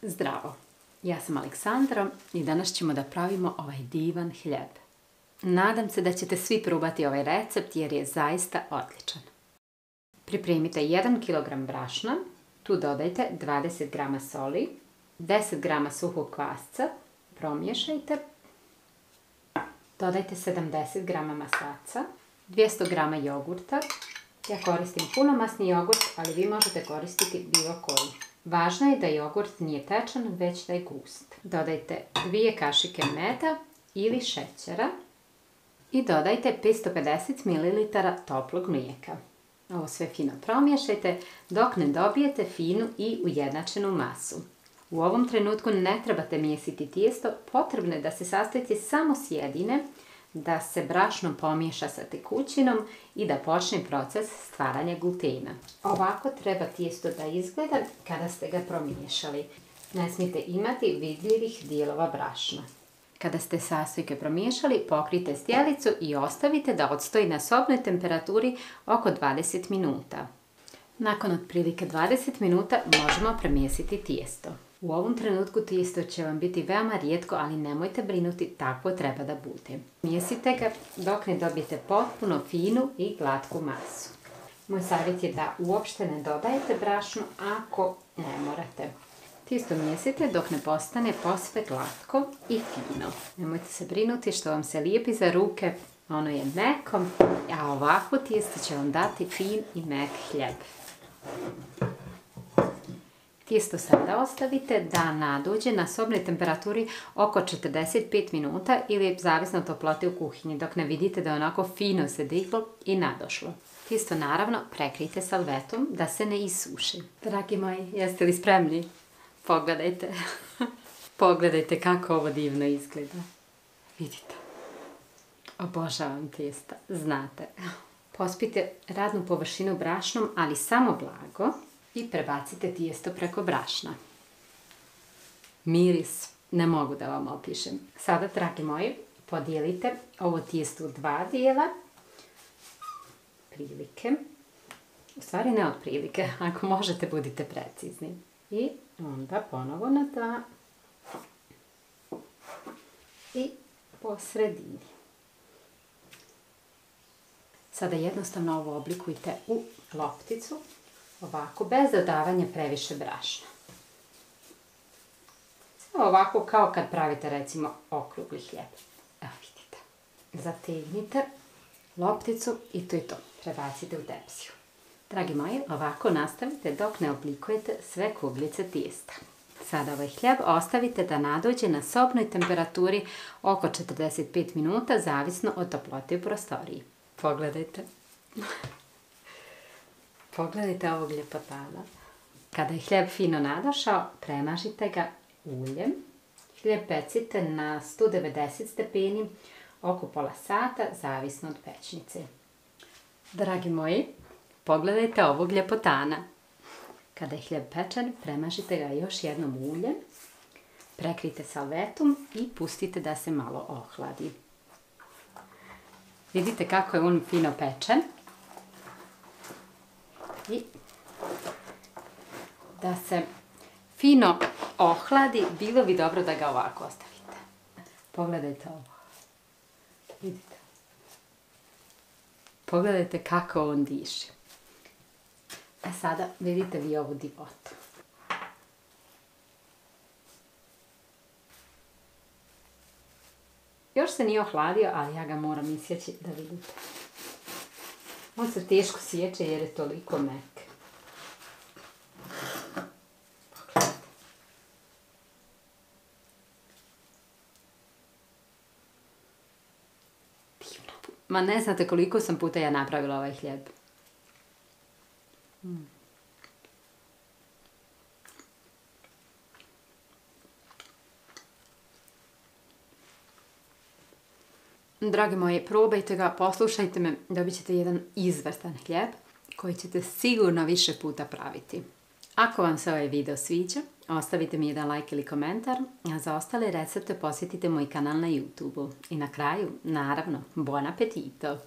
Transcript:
Zdravo, ja sam Aleksandra i danas ćemo da pravimo ovaj divan hljeb. Nadam se da ćete svi probati ovaj recept jer je zaista odličan. Pripremite 1 kg brašna, tu dodajte 20 g soli, 10 g suhog kvasca, promiješajte, dodajte 70 g maslaca, 200 g jogurta. Ja koristim punomasni jogurt, ali vi možete koristiti bilo koji. Važno je da jogurt nije tečan, već da je gust. Dodajte 2 kašike meda ili šećera i dodajte 550 ml toplog mlijeka. Ovo sve fino promiješajte dok ne dobijete finu i ujednačenu masu. U ovom trenutku ne trebate mijesiti tijesto, potrebno je da se sastojci samo sjedine, da se brašno pomiješa sa tekućinom i da počne proces stvaranja glutena. Ovako treba tijesto da izgleda kada ste ga promiješali. Ne smijete imati vidljivih dijelova brašna. Kada ste sastojke promiješali, pokrijte stjelicu i ostavite da odstoji na sobnoj temperaturi oko 20 minuta. Nakon otprilike 20 minuta možemo premjesiti tijesto. U ovom trenutku tijesto će vam biti veoma rijetko, ali nemojte brinuti, takvo treba da bude. Mijesite ga dok ne dobijete potpuno finu i glatku masu. Moj savjet je da uopšte ne dodajete brašno ako ne morate. Tijesto mijesite dok ne postane posve glatko i fino. Nemojte se brinuti što vam se lijepi za ruke, ono je meko, a ovakvo tijesto će vam dati fin i mek hljeb. Tijesto sada ostavite da nadođe na sobnoj temperaturi oko 45 minuta ili zavisno od toplote u kuhinji, dok ne vidite da je onako fino se diglo i nadošlo. Tijesto naravno prekrijte salvetom da se ne isuši. Dragi moji, jeste li spremni? Pogledajte. Pogledajte kako ovo divno izgleda. Vidite. Obožavam tijesta, znate. Pospite radnu površinu brašnom, ali samo blago. I prebacite tijesto preko brašna. Miris ne mogu da vam opišem. Sada, dragi moji, podijelite ovo tijesto u 2 dijela. Prilike. U stvari ne od prilike, ako možete budite precizni. I onda ponovo na 2. I po sredini. Sada jednostavno ovo oblikujte u lopticu. Ovako, bez dodavanja previše brašna. Ovako kao kad pravite recimo okrugli hljeb. Evo vidite. Zategnite lopticu i to je to. Prebacite u tepsiju. Dragi moji, ovako nastavite dok ne oblikujete sve kuglice tijesta. Sada ovaj hljeb ostavite da nadođe na sobnoj temperaturi oko 45 minuta, zavisno od toplote u prostoriji. Pogledajte. Pogledajte ovog ljepotana. Kada je hljeb fino nadošao, premažite ga uljem. Hljeb pecite na 190 stepeni oko pola sata, zavisno od pećnice. Dragi moji, pogledajte ovog ljepotana. Kada je hljeb pečen, premažite ga još jednom uljem. Prekrijte salvetom i pustite da se malo ohladi. Vidite kako je on fino pečen. I da se fino ohladi, bilo bi dobro da ga ovako ostavite. Pogledajte ovo. Vidite. Pogledajte kako on diši. A sada vidite vi ovu divotu. Još se nije ohladio, ali ja ga moram isjeći da vidite. On se teško sječe jer je toliko mek. Divno. Ma ne znate koliko sam puta ja napravila ovaj hljeb. Dragi moji, probajte ga, poslušajte me, dobit ćete jedan izvrstan hljeb koji ćete sigurno više puta praviti. Ako vam se ovaj video sviđa, ostavite mi jedan like ili komentar, a za ostale recepte posjetite moj kanal na YouTube-u. I na kraju, naravno, buon appetito!